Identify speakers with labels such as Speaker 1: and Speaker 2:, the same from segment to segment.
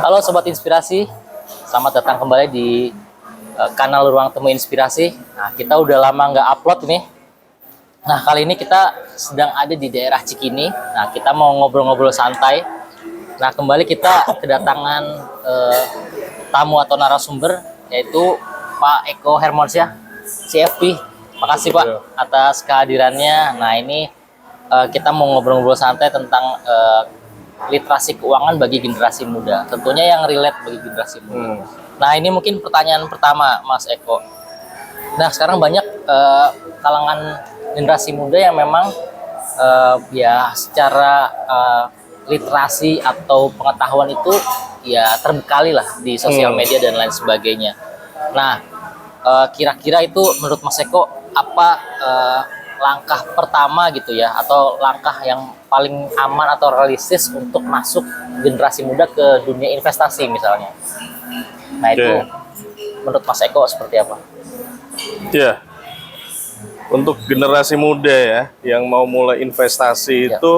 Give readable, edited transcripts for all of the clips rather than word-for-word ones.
Speaker 1: Halo Sobat Inspirasi, selamat datang kembali di kanal Ruang Temu Inspirasi. Nah, kita udah lama nggak upload nih. Nah, kali ini kita sedang ada di daerah Cikini. Nah, kita mau ngobrol-ngobrol santai. Nah, kembali kita kedatangan tamu atau narasumber, yaitu Pak Eko Hermansyah, CFP. Makasih Pak atas kehadirannya. Nah, ini kita mau ngobrol-ngobrol santai tentang literasi keuangan bagi generasi muda, tentunya yang relate bagi generasi muda. Nah, ini mungkin pertanyaan pertama Mas Eko. Nah, sekarang banyak kalangan generasi muda yang memang ya secara literasi atau pengetahuan itu ya terbekali lah di sosial media dan lain sebagainya. Nah, kira-kira itu menurut Mas Eko apa langkah pertama gitu ya, atau langkah yang paling aman atau realistis untuk masuk generasi muda ke dunia investasi misalnya? Nah, itu menurut Mas Eko seperti apa?
Speaker 2: Ya, untuk generasi muda ya yang mau mulai investasi itu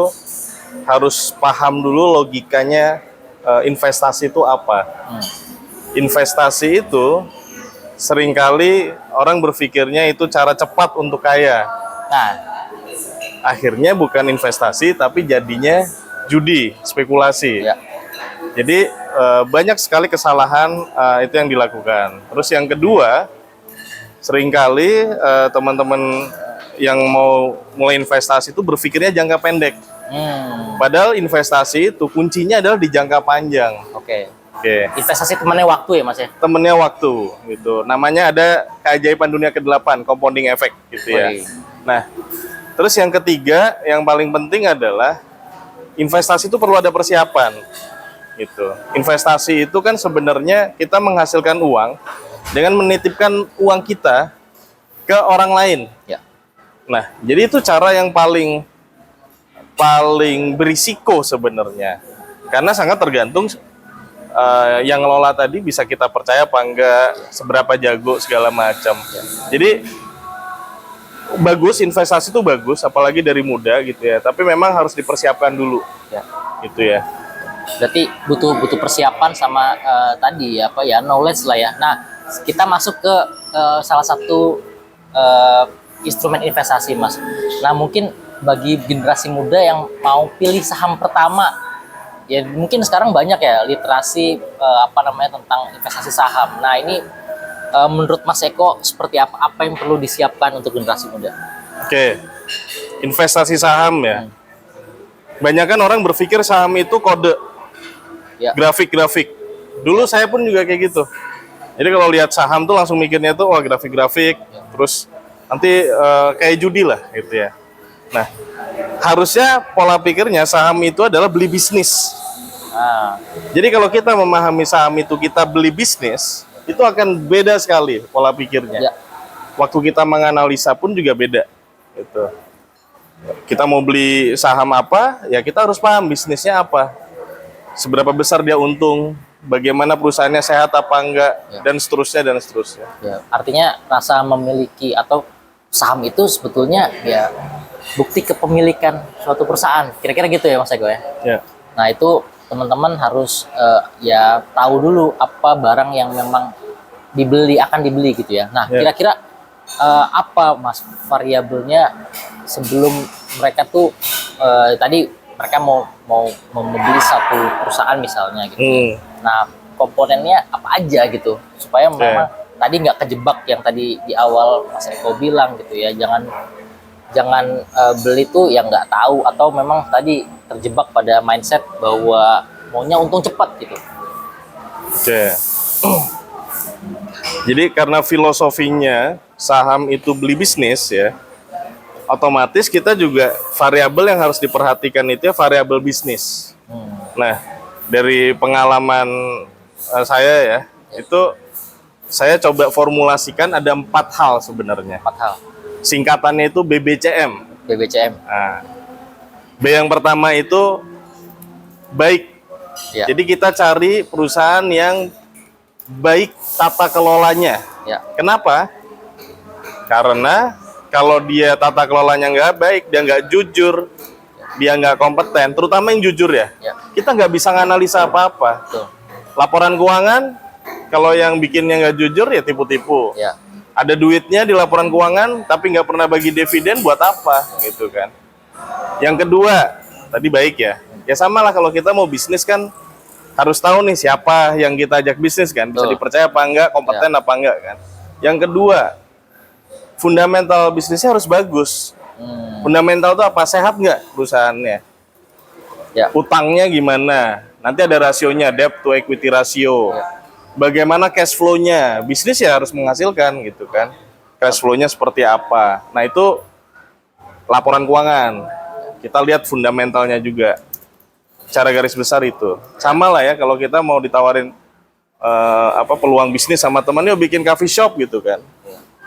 Speaker 2: harus paham dulu logikanya investasi itu apa. Investasi itu seringkali orang berpikirnya itu cara cepat untuk kaya.
Speaker 1: Nah,
Speaker 2: akhirnya bukan investasi tapi jadinya judi, spekulasi. Jadi banyak sekali kesalahan itu yang dilakukan. Terus yang kedua, seringkali teman-teman yang mau mulai investasi itu berpikirnya jangka pendek. Padahal investasi itu kuncinya adalah di jangka panjang.
Speaker 1: Oke. Investasi temannya waktu ya Mas ya?
Speaker 2: Temennya waktu gitu. Namanya ada keajaiban dunia ke-8, compounding effect gitu ya. Nah, terus yang ketiga, yang paling penting adalah investasi itu perlu ada persiapan gitu. Investasi itu kan sebenarnya kita menghasilkan uang dengan menitipkan uang kita ke orang lain. Nah, jadi itu cara yang paling berisiko sebenarnya, karena sangat tergantung yang ngelola tadi bisa kita percaya apa enggak, seberapa jago segala macam. Jadi bagus, investasi itu bagus, apalagi dari muda gitu ya. Tapi memang harus dipersiapkan dulu, gitu ya.
Speaker 1: Berarti butuh persiapan sama tadi apa ya, knowledge lah ya. Nah, kita masuk ke salah satu instrumen investasi Mas. Nah, mungkin bagi generasi muda yang mau pilih saham pertama, ya mungkin sekarang banyak ya literasi tentang investasi saham. Nah, ini menurut Mas Eko seperti apa? Apa yang perlu disiapkan untuk generasi muda?
Speaker 2: Oke, investasi saham ya. Banyak kan orang berpikir saham itu kode, grafik-grafik. Dulu saya pun juga kayak gitu. Jadi kalau lihat saham tuh langsung mikirnya tuh wah grafik-grafik, terus nanti kayak judi lah gitu ya. Nah, harusnya pola pikirnya saham itu adalah beli bisnis. Jadi kalau kita memahami saham itu kita beli bisnis, itu akan beda sekali pola pikirnya. Waktu kita menganalisa pun juga beda. Gitu. Kita mau beli saham apa, ya kita harus paham bisnisnya apa. Seberapa besar dia untung, bagaimana perusahaannya sehat apa enggak, dan seterusnya dan seterusnya.
Speaker 1: Artinya rasa memiliki atau saham itu sebetulnya ya bukti kepemilikan suatu perusahaan. Kira-kira gitu ya Mas Eko ya? Nah, itu teman-teman harus ya tahu dulu apa barang yang memang akan dibeli gitu ya. Nah, kira-kira apa Mas variabelnya sebelum mereka tuh tadi mereka mau membeli satu perusahaan misalnya gitu. Nah, komponennya apa aja gitu supaya memang tadi nggak kejebak yang tadi di awal Mas Eko bilang gitu ya. Jangan beli tuh yang nggak tahu, atau memang tadi terjebak pada mindset bahwa maunya untung cepat gitu.
Speaker 2: Jadi karena filosofinya saham itu beli bisnis ya, otomatis kita juga variabel yang harus diperhatikan itu ya variabel bisnis. Nah, dari pengalaman saya ya, itu saya coba formulasikan ada 4 hal sebenarnya.
Speaker 1: 4 hal.
Speaker 2: Singkatannya itu BBCM. Nah, B yang pertama itu baik. Jadi kita cari perusahaan yang baik tata kelolanya. Kenapa? Karena kalau dia tata kelolanya nggak baik, dia nggak jujur, dia nggak kompeten, terutama yang jujur ya,
Speaker 1: Ya.
Speaker 2: kita nggak bisa nganalisa apa-apa.
Speaker 1: Betul.
Speaker 2: Laporan keuangan, kalau yang bikinnya nggak jujur ya tipu-tipu.
Speaker 1: Ya.
Speaker 2: Ada duitnya di laporan keuangan, tapi nggak pernah bagi dividen buat apa, gitu kan. Yang kedua, tadi baik ya. Ya sama lah kalau kita mau bisnis kan, harus tahu nih siapa yang kita ajak bisnis kan. Bisa
Speaker 1: Betul.
Speaker 2: dipercaya apa enggak, kompeten apa enggak kan. Yang kedua, fundamental bisnisnya harus bagus. Fundamental itu apa? Sehat nggak perusahaannya?
Speaker 1: Ya.
Speaker 2: Utangnya gimana? Nanti ada rasionya, debt to equity ratio.
Speaker 1: Ya.
Speaker 2: Bagaimana cash flow-nya? Bisnis ya harus menghasilkan gitu kan. Cash flow-nya seperti apa? Nah itu laporan keuangan. Kita lihat fundamentalnya juga. Cara garis besar itu. Sama lah ya kalau kita mau ditawarin peluang bisnis sama temannya bikin coffee shop gitu kan.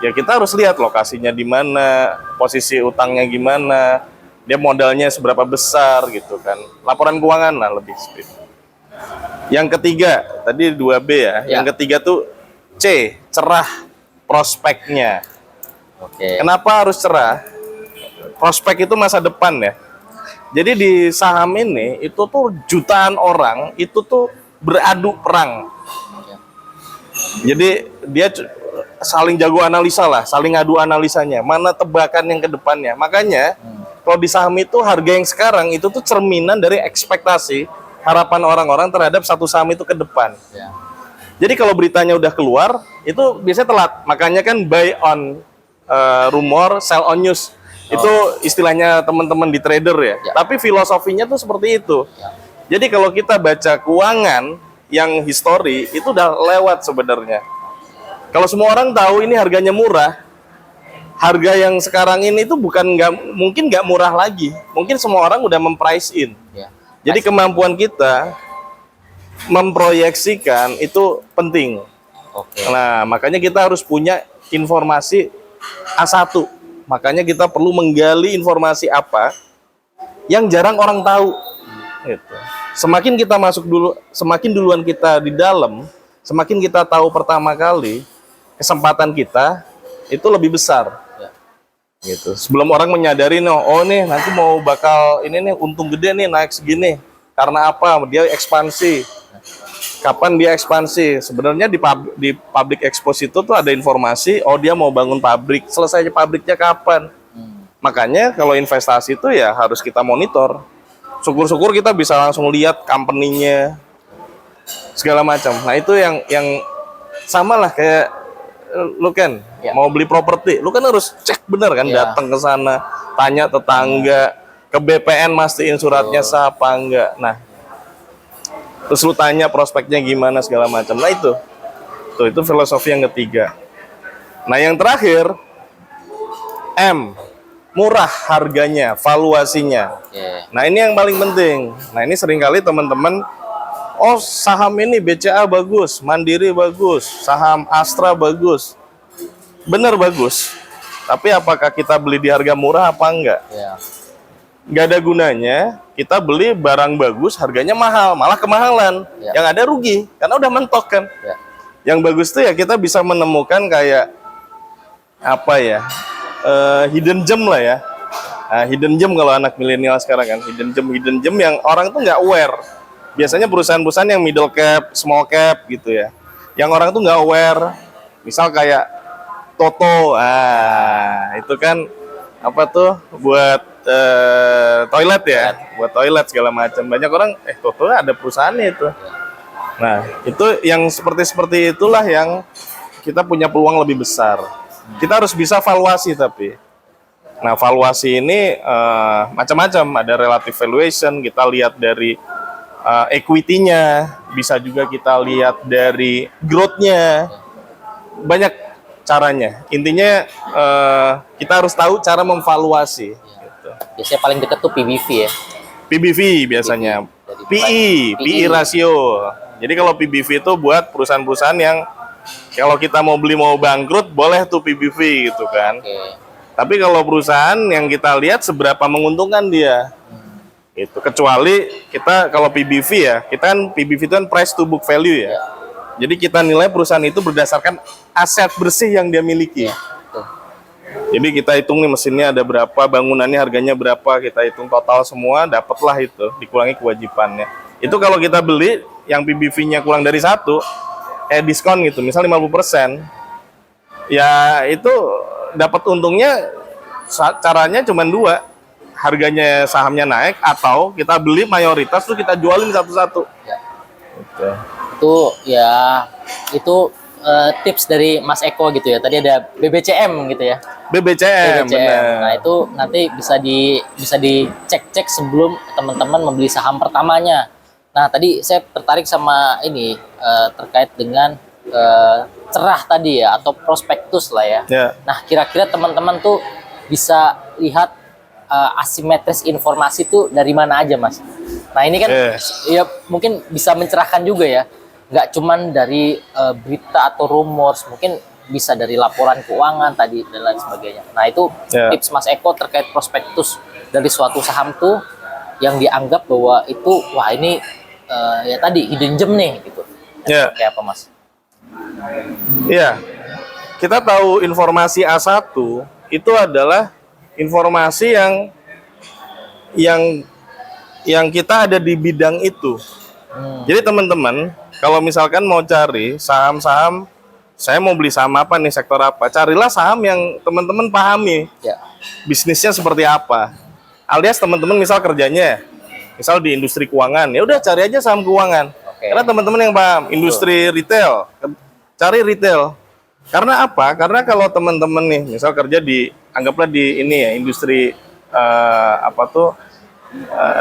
Speaker 2: Ya kita harus lihat lokasinya di mana, posisi utangnya gimana, dia modalnya seberapa besar gitu kan. Laporan keuangan lah lebih spesifik. Yang ketiga, tadi 2B ya.
Speaker 1: Ya.
Speaker 2: Yang ketiga tuh C, cerah prospeknya.
Speaker 1: Oke.
Speaker 2: Kenapa harus cerah? Prospek itu masa depan ya. Jadi di saham ini itu tuh jutaan orang itu tuh beradu perang.
Speaker 1: Ya.
Speaker 2: Jadi dia saling jago analisa lah, saling adu analisanya. Mana tebakan yang ke depannya. Makanya kalau di saham itu harga yang sekarang itu tuh cerminan dari ekspektasi harapan orang-orang terhadap satu saham itu ke depan.
Speaker 1: Ya.
Speaker 2: Jadi kalau beritanya udah keluar, itu biasanya telat. Makanya kan buy on rumor, sell on news. Itu istilahnya teman-teman di trader ya.
Speaker 1: Ya.
Speaker 2: Tapi filosofinya tuh seperti itu. Jadi kalau kita baca keuangan yang histori, itu udah lewat sebenarnya. Kalau semua orang tahu ini harganya murah, harga yang sekarang ini tuh mungkin nggak murah lagi. Mungkin semua orang udah memprice in.
Speaker 1: Ya.
Speaker 2: Jadi kemampuan kita memproyeksikan itu penting.
Speaker 1: Oke.
Speaker 2: Nah, makanya kita harus punya informasi A1. Makanya kita perlu menggali informasi apa yang jarang orang tahu. Gitu. Semakin kita masuk dulu, semakin duluan kita di dalam, semakin kita tahu pertama kali, kesempatan kita itu lebih besar.
Speaker 1: Ya.
Speaker 2: Gitu. Sebelum orang menyadari, oh nih nanti mau bakal ini nih untung gede nih naik segini. Karena apa? Dia ekspansi. Kapan dia ekspansi? Sebenarnya di public expose itu tuh ada informasi, oh dia mau bangun pabrik. Selesai pabriknya kapan? Makanya kalau investasi itu ya harus kita monitor. Syukur-syukur kita bisa langsung lihat company-nya segala macam. Nah itu yang sama lah kayak lu kan
Speaker 1: Ya.
Speaker 2: mau beli properti, lu kan harus cek bener kan,
Speaker 1: Ya.
Speaker 2: datang ke sana, tanya tetangga, ke BPN mastiin suratnya sah apa enggak. Nah, terus lu tanya prospeknya gimana segala macam. Nah itu filosofi yang ketiga. Nah yang terakhir M, murah harganya, valuasinya.
Speaker 1: Oke.
Speaker 2: Nah ini yang paling penting. Nah ini seringkali teman-teman, oh saham ini BCA bagus, Mandiri bagus, saham Astra bagus. Bener bagus. Tapi apakah kita beli di harga murah apa enggak?
Speaker 1: Ya.
Speaker 2: Nggak ada gunanya kita beli barang bagus, harganya mahal, malah kemahalan.
Speaker 1: Ya.
Speaker 2: Yang ada rugi, karena udah mentok kan.
Speaker 1: Ya.
Speaker 2: Yang bagus tuh ya kita bisa menemukan kayak apa ya, hidden gem lah ya. Nah, hidden gem kalau anak milenial sekarang kan, hidden gem yang orang tuh nggak aware. Biasanya perusahaan-perusahaan yang middle cap, small cap gitu ya, yang orang tuh nggak aware. Misal kayak Toto, itu kan apa tuh buat toilet ya, buat toilet segala macam. Banyak orang, Toto ada perusahaannya itu. Nah, itu yang seperti itulah yang kita punya peluang lebih besar. Kita harus bisa valuasi tapi. Nah, valuasi ini macam-macam. Ada relative valuation, kita lihat dari equity-nya, bisa juga kita lihat dari growth-nya. Banyak caranya. Intinya kita harus tahu cara memvaluasi. Gitu.
Speaker 1: Biasanya paling dekat tuh PBV ya.
Speaker 2: PBV biasanya. PE rasio. Jadi kalau PBV itu buat perusahaan-perusahaan yang kalau kita mau beli mau bangkrut boleh tuh PBV gitu kan.
Speaker 1: Oke.
Speaker 2: Tapi kalau perusahaan yang kita lihat seberapa menguntungkan dia. Itu kecuali kita kalau PBV ya, kita kan PBV itu kan price to book value ya. Jadi kita nilai perusahaan itu berdasarkan aset bersih yang dia miliki.
Speaker 1: Tuh.
Speaker 2: Jadi kita hitung nih mesinnya ada berapa, bangunannya harganya berapa, kita hitung total semua, dapatlah itu, dikurangi kewajibannya. Itu kalau kita beli yang PBV-nya kurang dari 1, diskon gitu, misal 50%, ya itu dapat untungnya caranya cuma 2. Harganya sahamnya naik atau kita beli mayoritas tuh kita jualin satu-satu.
Speaker 1: Ya.
Speaker 2: Gitu.
Speaker 1: Itu ya itu tips dari Mas Eko gitu ya. Tadi ada BBCM gitu ya.
Speaker 2: BBCM. Bener.
Speaker 1: Nah, itu nanti bisa dicek-cek sebelum teman-teman membeli saham pertamanya. Nah, tadi saya tertarik sama ini terkait dengan cerah tadi ya, atau prospektus lah ya.
Speaker 2: Ya.
Speaker 1: Nah, kira-kira teman-teman tuh bisa lihat asimetris informasi tuh dari mana aja, Mas? Nah, ini kan ya mungkin bisa mencerahkan juga ya. Nggak cuman dari berita atau rumors, mungkin bisa dari laporan keuangan tadi dan lain sebagainya. Nah, itu tips Mas Eko terkait prospektus dari suatu saham tuh yang dianggap bahwa itu wah ini ya tadi hidden gem nih gitu. Kayak apa, Mas?
Speaker 2: Iya. Kita tahu informasi A1 itu adalah informasi yang kita ada di bidang itu. Jadi teman-teman, kalau misalkan mau cari saham-saham, saya mau beli saham apa nih, sektor apa, carilah saham yang teman-teman pahami. Ya. Bisnisnya seperti apa. Alias teman-teman misal kerjanya, misal di industri keuangan, ya udah cari aja saham keuangan. Karena teman-teman yang paham, industri retail, cari retail. Karena apa? Karena kalau teman-teman nih, misal kerja di, anggaplah di ini ya, industri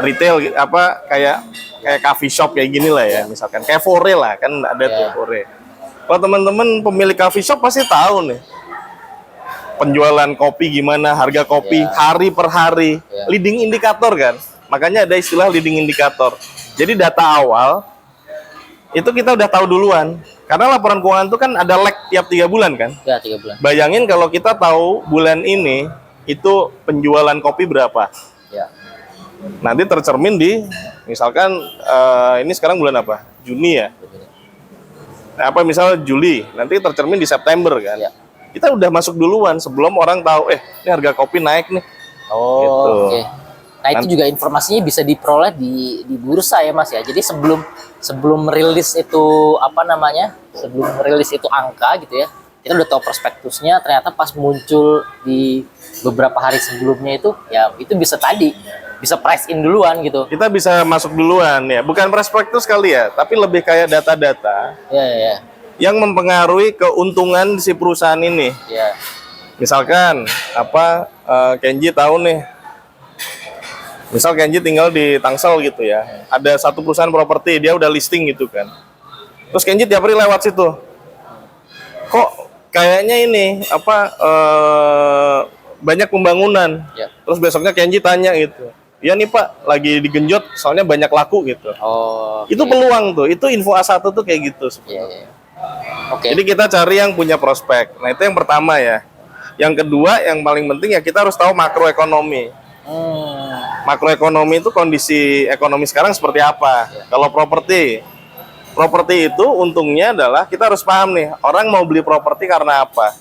Speaker 2: retail, kayak coffee shop kayak gini lah ya, misalkan kayak Fore lah, kan ada tuh Fore. Kalau teman-teman pemilik coffee shop pasti tahu nih penjualan kopi gimana, harga kopi hari per hari, leading indikator kan. Makanya ada istilah leading indikator. Jadi data awal itu kita udah tahu duluan. Karena laporan keuangan itu kan ada lag tiap 3 bulan kan? Ya, 3 bulan. Bayangin kalau kita tahu bulan ini itu penjualan kopi berapa. Ya. Nanti tercermin di, misalkan ini sekarang bulan apa? Juni ya? Nah, apa misal Juli, nanti tercermin di September kan? Ya. Kita udah masuk duluan sebelum orang tahu, ini harga kopi naik nih. Oh, gitu. Okay.
Speaker 1: Nah, itu juga informasinya bisa diperoleh di bursa ya, Mas ya. Jadi sebelum rilis itu sebelum rilis itu angka gitu ya, kita udah tahu prospektusnya. Ternyata pas muncul di beberapa hari sebelumnya itu, ya itu bisa price in duluan gitu.
Speaker 2: Kita bisa masuk duluan ya, bukan prospektus kali ya, tapi lebih kayak data-data yang mempengaruhi keuntungan si perusahaan ini. Ya. Misalkan Kenji tahu nih. Misal Kenji tinggal di Tangsel gitu ya, ada satu perusahaan properti, dia udah listing gitu kan. Terus Kenji tiap hari lewat situ, kok kayaknya ini banyak pembangunan. Ya. Terus besoknya Kenji tanya gitu, ya nih Pak, lagi digenjot soalnya banyak laku gitu. Oh, itu peluang tuh, itu info A1 tuh kayak gitu sebenarnya. Jadi kita cari yang punya prospek. Nah, itu yang pertama ya. Yang kedua, yang paling penting ya kita harus tahu makroekonomi. Makroekonomi itu kondisi ekonomi sekarang seperti apa. Kalau properti itu untungnya adalah kita harus paham nih, orang mau beli properti karena apa.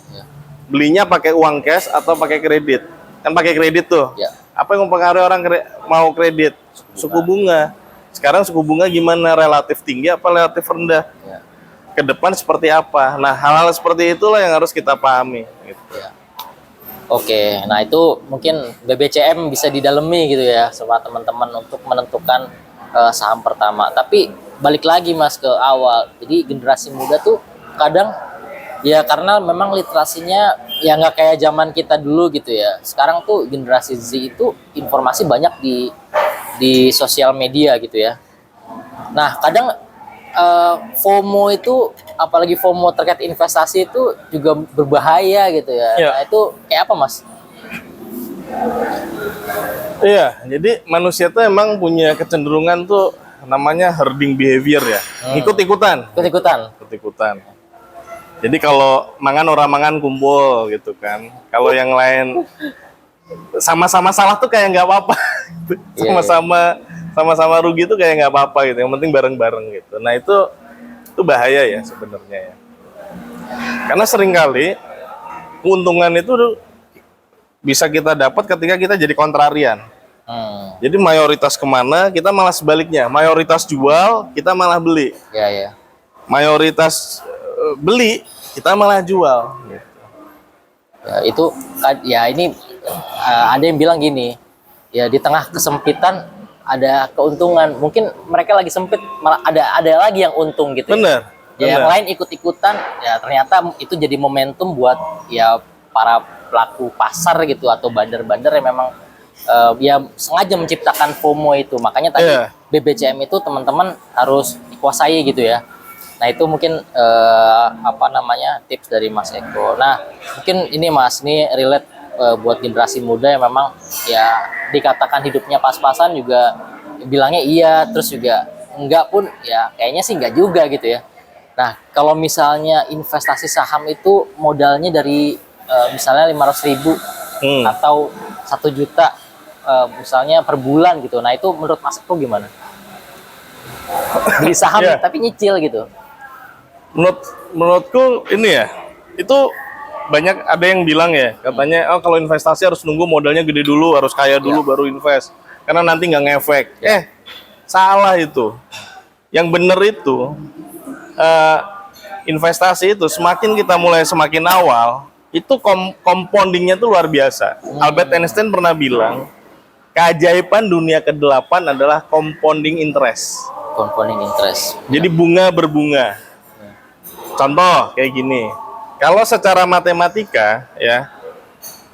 Speaker 2: Belinya pakai uang cash atau pakai kredit. Kan pakai kredit tuh. Apa yang mempengaruhi orang mau kredit? Suku bunga. Sekarang suku bunga gimana, relatif tinggi apa relatif rendah? Ke depan seperti apa? Nah, hal-hal seperti itulah yang harus kita pahami gitu.
Speaker 1: Oke, nah itu mungkin BBCM bisa didalemi gitu ya sama teman-teman untuk menentukan saham pertama. Tapi balik lagi Mas ke awal, jadi generasi muda tuh kadang ya karena memang literasinya ya nggak kayak zaman kita dulu gitu ya. Sekarang tuh generasi Z itu informasi banyak di sosial media gitu ya. Nah kadang FOMO itu, apalagi FOMO terkait investasi itu juga berbahaya gitu ya. Nah itu kayak apa Mas?
Speaker 2: Iya, jadi manusia tuh emang punya kecenderungan tuh namanya herding behavior ya. Ikut-ikutan. Jadi kalau mangan orang mangan kumpul gitu kan. Kalau yang lain sama-sama salah tuh kayak nggak apa-apa. Sama-sama rugi tuh kayak nggak apa-apa gitu. Yang penting bareng-bareng gitu. Nah itu bahaya ya sebenarnya ya. Karena seringkali keuntungan itu bisa kita dapat ketika kita jadi kontrarian.
Speaker 1: Hmm.
Speaker 2: Jadi mayoritas kemana, kita malah sebaliknya. Mayoritas jual, kita malah beli.
Speaker 1: Ya, ya.
Speaker 2: Mayoritas beli, kita malah jual.
Speaker 1: Ya, itu ya ini ada yang bilang gini, ya di tengah kesempitan ada keuntungan. Mungkin mereka lagi sempit, malah ada lagi yang untung gitu.
Speaker 2: Bener.
Speaker 1: Ya, yang lain ikut-ikutan, ya ternyata itu jadi momentum buat ya para pelaku pasar gitu atau bandar-bandar yang memang ya sengaja menciptakan FOMO itu. Makanya tadi BBCM itu teman-teman harus dikuasai gitu ya. Nah itu mungkin apa namanya tips dari Mas Eko. Nah mungkin ini Mas, ini relate buat generasi muda yang memang ya dikatakan hidupnya pas-pasan juga bilangnya iya, terus juga enggak pun ya kayaknya sih enggak juga gitu ya. Nah kalau misalnya investasi saham itu modalnya dari misalnya 500.000 atau 1 juta misalnya per bulan gitu. Nah itu menurut Mas Eko gimana? Beli saham tapi nyicil gitu.
Speaker 2: Menurutku ini ya, itu banyak ada yang bilang ya, katanya oh kalau investasi harus nunggu modalnya gede dulu, harus kaya dulu baru invest, karena nanti nggak ngefek. Salah itu. Yang bener itu investasi itu semakin kita mulai semakin awal, itu compoundingnya tuh luar biasa. Albert Einstein pernah bilang, keajaiban dunia ke-8 adalah compounding interest.
Speaker 1: Compounding interest.
Speaker 2: Jadi bunga berbunga. Contoh kayak gini, kalau secara matematika ya,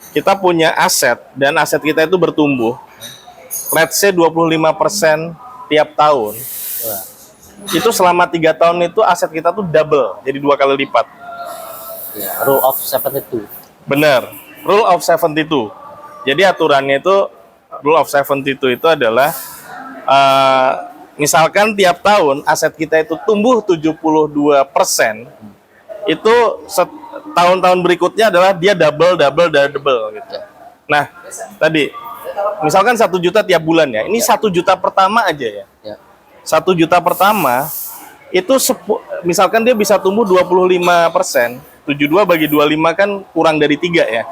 Speaker 2: kita punya aset dan aset kita itu bertumbuh, let's say 25% tiap tahun, itu selama 3 tahun itu aset kita tuh double, jadi 2 kali lipat.
Speaker 1: Ya, rule of 72.
Speaker 2: Bener, rule of 72. Jadi aturannya itu, rule of 72 itu adalah misalkan tiap tahun aset kita itu tumbuh 72%, itu tahun-tahun berikutnya adalah dia double gitu. Nah, tadi misalkan 1 juta tiap bulan ya. Ini 1 juta pertama aja ya. 1 juta pertama itu misalkan dia bisa tumbuh 25%, 72 bagi 25 kan kurang dari 3 ya.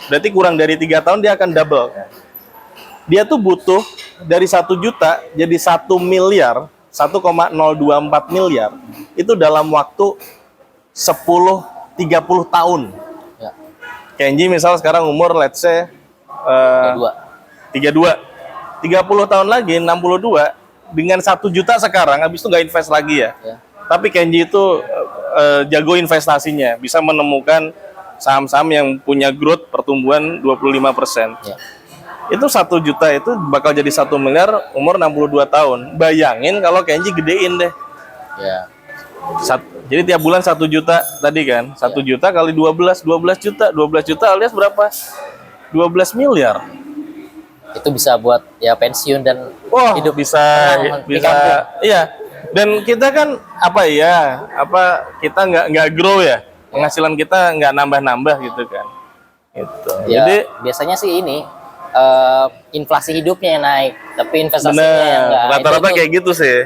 Speaker 2: Berarti kurang dari 3 tahun dia akan double. Dia tuh butuh dari 1 juta jadi 1 miliar, 1,024 miliar itu dalam waktu 10-30 tahun.
Speaker 1: Ya.
Speaker 2: Kenji misal sekarang umur let's say 32. 30 tahun lagi 62, dengan 1 juta sekarang habis itu nggak invest lagi ya. Tapi Kenji itu jago investasinya, bisa menemukan saham-saham yang punya growth pertumbuhan 25%. Ya. Itu 1 juta itu bakal jadi 1 miliar umur 62 tahun. Bayangin kalau Kenji gedein deh.
Speaker 1: Ya.
Speaker 2: Jadi tiap bulan 1 juta tadi kan. 1 juta kali 12 juta. 12 juta alias berapa? 12 miliar.
Speaker 1: Itu bisa buat ya pensiun dan hidup
Speaker 2: bisa iya. Dan kita kan kita nggak grow ya. Penghasilan kita nggak nambah-nambah gitu kan. Gitu.
Speaker 1: Ya, jadi biasanya sih ini inflasi hidupnya yang naik, tapi investasinya yang enggak.
Speaker 2: Rata-rata kayak gitu sih.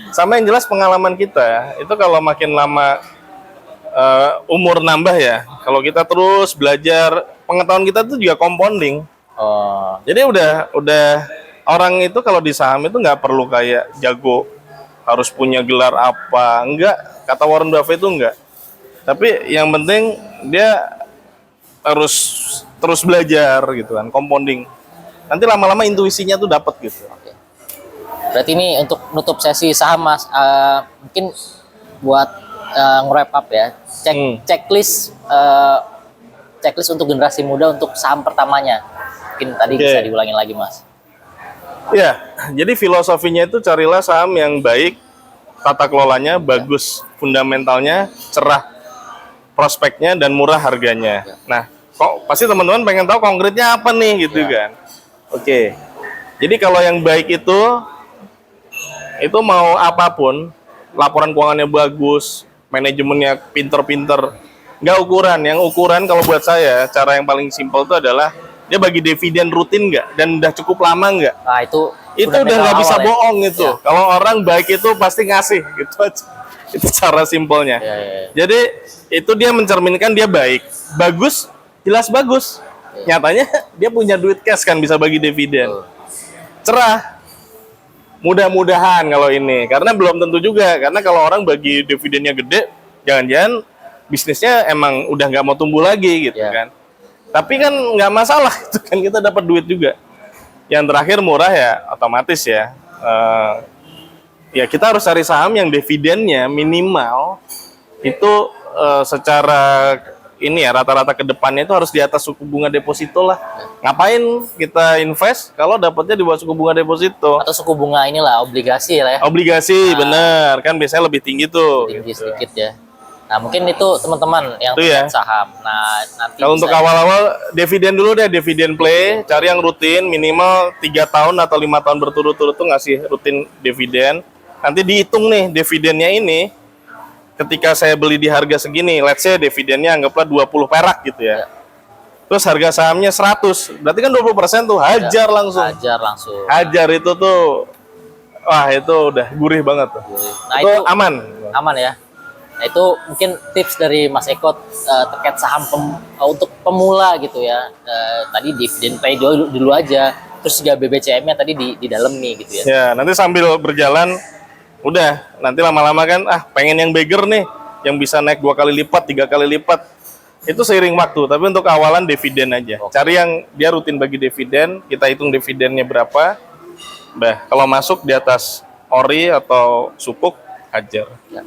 Speaker 2: Sama yang jelas pengalaman kita itu kalau makin lama umur nambah ya. Kalau kita terus belajar, pengetahuan kita tuh juga compounding. Jadi udah orang itu kalau di saham itu nggak perlu kayak jago harus punya gelar apa, enggak. Kata Warren Buffett itu enggak. Tapi yang penting dia harus terus belajar gitu kan, compounding. Nanti lama-lama intuisinya tuh dapat gitu.
Speaker 1: Oke. Berarti ini untuk nutup sesi saham Mas, mungkin buat nge-wrap up ya. Checklist untuk generasi muda untuk saham pertamanya. Mungkin tadi bisa diulangin lagi Mas.
Speaker 2: Ya, jadi filosofinya itu carilah saham yang baik, tata kelolanya bagus, fundamentalnya cerah, prospeknya dan murah harganya. Nah, kok pasti teman-teman pengen tahu konkretnya apa nih gitu kan. Oke. Jadi kalau yang baik itu mau apapun, laporan keuangannya bagus, manajemennya pinter-pinter, nggak ukuran. Yang ukuran kalau buat saya cara yang paling simpel itu adalah dia bagi dividen rutin nggak dan udah cukup lama nggak.
Speaker 1: Nah itu
Speaker 2: udah nggak bisa bohong itu. Kalau orang baik itu pasti ngasih gitu aja. Itu cara simpelnya. Jadi itu dia mencerminkan dia baik, bagus. Jelas bagus. Nyatanya dia punya duit cash kan, bisa bagi dividen.
Speaker 1: Betul.
Speaker 2: Cerah. Mudah-mudahan kalau ini, karena belum tentu juga. Karena kalau orang bagi dividennya gede, jangan-jangan bisnisnya emang udah nggak mau tumbuh lagi gitu kan. Tapi kan nggak masalah, itu kan kita dapat duit juga. Yang terakhir murah ya, otomatis ya. Ya kita harus cari saham yang dividennya minimal itu secara ini ya, rata-rata ke depannya itu harus di atas suku bunga deposito lah. Ngapain kita invest kalau dapatnya di bawah suku bunga deposito?
Speaker 1: Atau suku bunga inilah obligasi lah ya.
Speaker 2: Obligasi, bener kan biasanya lebih tinggi tuh.
Speaker 1: Tinggi
Speaker 2: Gitu.
Speaker 1: sedikit ya. Nah mungkin itu teman-teman yang
Speaker 2: Itu ya.
Speaker 1: saham. Nah nanti
Speaker 2: Kalau untuk
Speaker 1: bisa-
Speaker 2: awal-awal dividen dulu deh, dividen play, cari yang rutin minimal 3 tahun atau 5 tahun berturut-turut tuh ngasih rutin dividen. Nanti dihitung nih dividennya ini. Ketika saya beli di harga segini, let's say dividennya anggaplah 20 perak gitu ya. Terus harga sahamnya 100, berarti kan 20% tuh hajar langsung.
Speaker 1: Hajar langsung.
Speaker 2: Hajar itu tuh, wah itu udah gurih banget tuh.
Speaker 1: Nah
Speaker 2: itu
Speaker 1: itu
Speaker 2: aman.
Speaker 1: aman ya. Nah itu mungkin tips dari Mas Eko terkait saham untuk pemula gitu ya. Tadi dividen pay dulu aja. Terus juga BBCM-nya tadi di dalam nih gitu ya.
Speaker 2: Ya, nanti sambil berjalan, udah nanti lama-lama kan, pengen yang bigger nih, yang bisa naik 2 kali lipat, 3 kali lipat. Itu seiring waktu, tapi untuk awalan dividen aja. Cari yang dia rutin bagi dividen, kita hitung dividennya berapa. Kalau masuk di atas ori atau sukuk, hajar.
Speaker 1: Ya.